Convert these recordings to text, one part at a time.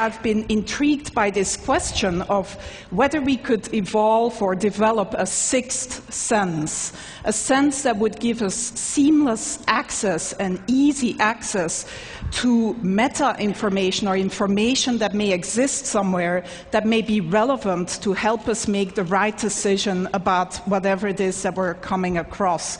I've been intrigued by this question of whether we could evolve or develop a sixth sense, a sense that would give us seamless access and easy access to meta-information or information that may exist somewhere that may be relevant to help us make the right decision about whatever it is that we're coming across.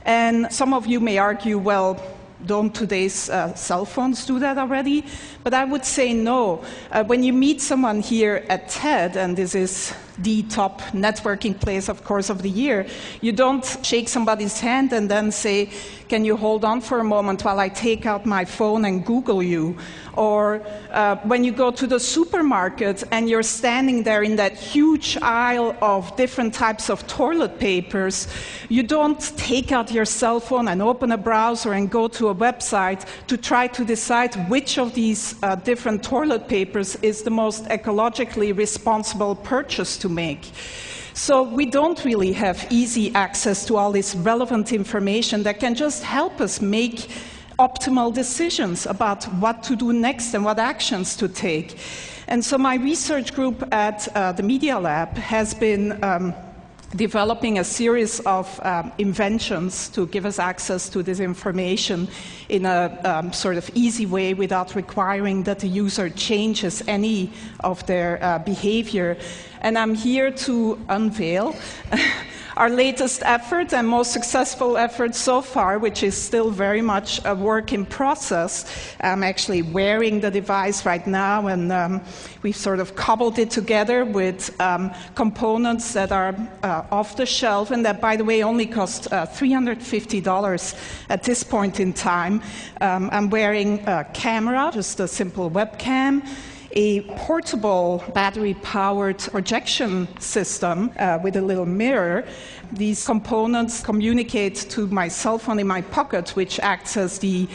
And some of you may argue, well, don't today's cell phones do that already? But I would say no. When you meet someone here at TED, and this is the top networking place, of course, of the year, you don't shake somebody's hand and then say, can you hold on for a moment while I take out my phone and Google you? Or when you go to the supermarket and you're standing there in that huge aisle of different types of toilet papers, you don't take out your cell phone and open a browser and go to a website to try to decide which of these different toilet papers is the most ecologically responsible purchase to make. So we don't really have easy access to all this relevant information that can just help us make optimal decisions about what to do next and what actions to take. And so my research group at the Media Lab has been developing a series of inventions to give us access to this information in a sort of easy way without requiring that the user changes any of their behavior. And I'm here to unveil our latest effort and most successful effort so far, which is still very much a work in process. I'm actually wearing the device right now, and we've sort of cobbled it together with components that are off the shelf, and that, by the way, only cost $350 at this point in time. I'm wearing a camera, just a simple webcam, a portable battery-powered projection system with a little mirror. These components communicate to my cell phone in my pocket, which acts as the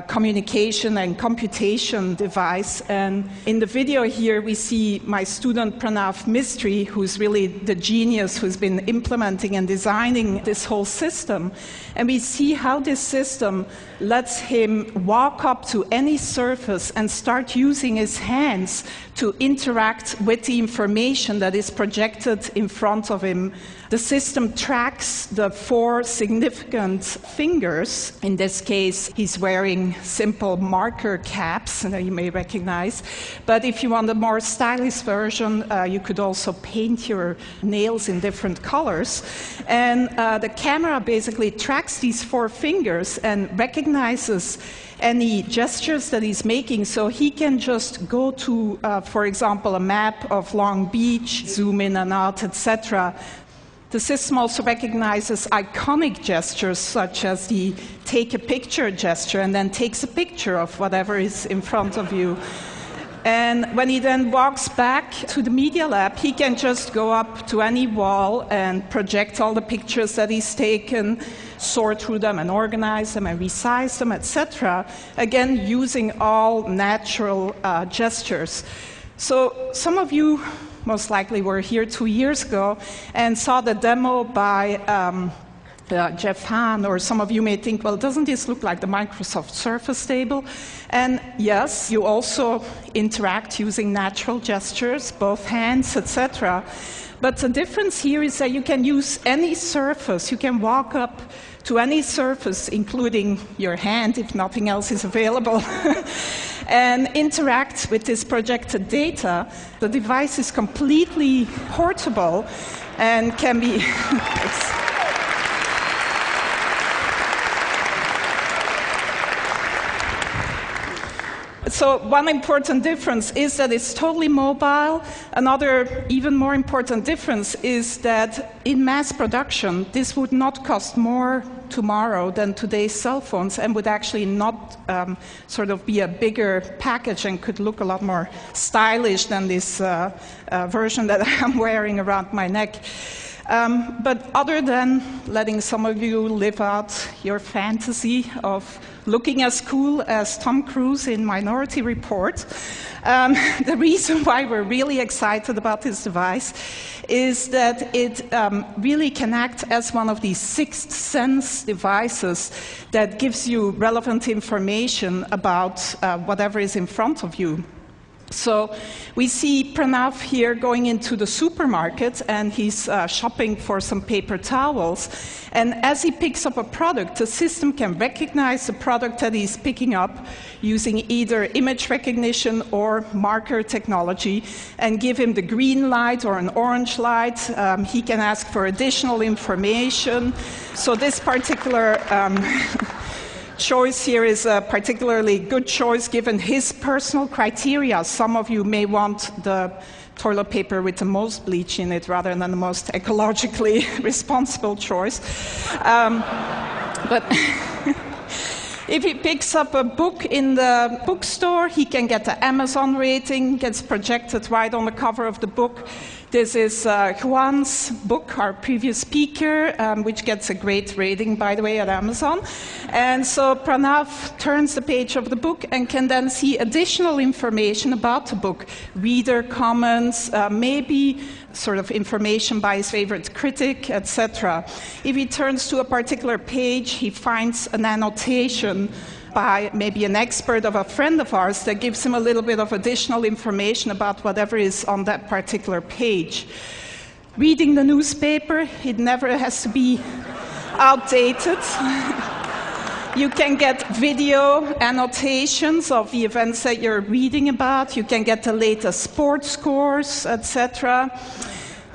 communication and computation device. And in the video here, we see my student Pranav Mistry, who's really the genius who's been implementing and designing this whole system. And we see how this system lets him walk up to any surface and start using his hands to interact with the information that is projected in front of him. The system tracks the 4 significant fingers. In this case, he's wearing simple marker caps that you may recognize. But if you want a more stylish version, you could also paint your nails in different colors. And the camera basically tracks these 4 fingers and recognizes any gestures that he's making, so he can just go to, for example, a map of Long Beach, zoom in and out, etc. The system also recognizes iconic gestures, such as the take a picture gesture, and then takes a picture of whatever is in front of you. And when he then walks back to the Media Lab, he can just go up to any wall and project all the pictures that he's taken, sort through them and organize them and resize them, etc., again, using all natural gestures. So some of you most likely were here 2 years ago and saw the demo by Jeff Hahn, or some of you may think, well, doesn't this look like the Microsoft Surface table? And yes, you also interact using natural gestures, both hands, etc. But the difference here is that you can use any surface. You can walk up to any surface, including your hand, if nothing else is available, and interact with this projected data. The device is completely portable and can be... So one important difference is that it's totally mobile. Another even more important difference is that in mass production, this would not cost more tomorrow than today's cell phones, and would actually not sort of be a bigger package and could look a lot more stylish than this version that I'm wearing around my neck. But other than letting some of you live out your fantasy of looking as cool as Tom Cruise in Minority Report, the reason why we're really excited about this device is that it really can act as one of these sixth sense devices that gives you relevant information about whatever is in front of you. So we see Pranav here going into the supermarket, and he's shopping for some paper towels. And as he picks up a product, the system can recognize the product that he's picking up using either image recognition or marker technology and give him the green light or an orange light. He can ask for additional information. So this particular choice here is a particularly good choice given his personal criteria. Some of you may want the toilet paper with the most bleach in it rather than the most ecologically responsible choice. But if he picks up a book in the bookstore, he can get the Amazon rating, gets projected right on the cover of the book. This is Juan's book, our previous speaker, which gets a great rating, by the way, at Amazon. And so Pranav turns the page of the book and can then see additional information about the book, reader comments, maybe sort of information by his favorite critic, etc. If he turns to a particular page, he finds an annotation by maybe an expert of a friend of ours that gives him a little bit of additional information about whatever is on that particular page. Reading the newspaper, it never has to be outdated. You can get video annotations of the events that you're reading about. You can get the latest sports scores, etc.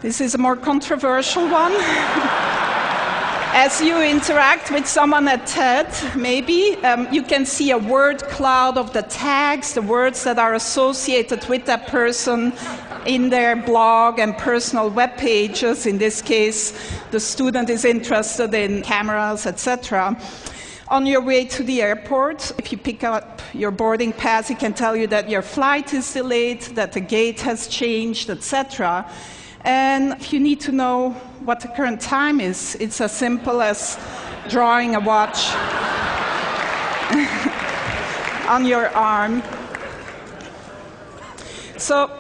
This is a more controversial one. As you interact with someone at TED, maybe, you can see a word cloud of the tags, the words that are associated with that person in their blog and personal web pages. In this case, the student is interested in cameras, etc. On your way to the airport, if you pick up your boarding pass, it can tell you that your flight is delayed, that the gate has changed, etc. And if you need to know what the current time is, it's as simple as drawing a watch on your arm. So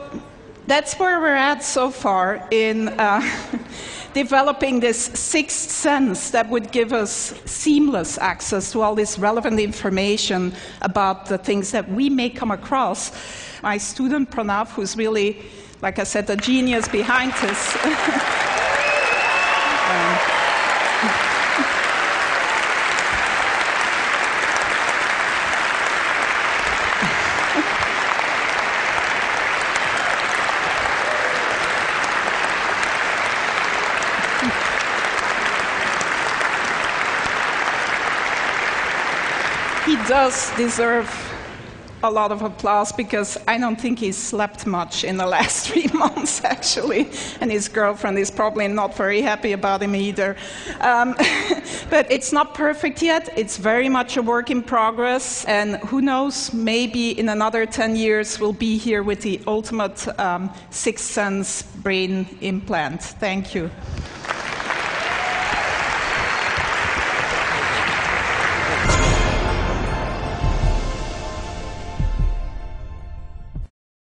that's where we're at so far in developing this sixth sense that would give us seamless access to all this relevant information about the things that we may come across. My student Pranav, who's really, like I said, the genius behind this. He does deserve a lot of applause because I don't think he's slept much in the last 3 months, actually. And his girlfriend is probably not very happy about him either. But it's not perfect yet. It's very much a work in progress. And who knows, maybe in another 10 years, we'll be here with the ultimate sixth sense brain implant. Thank you.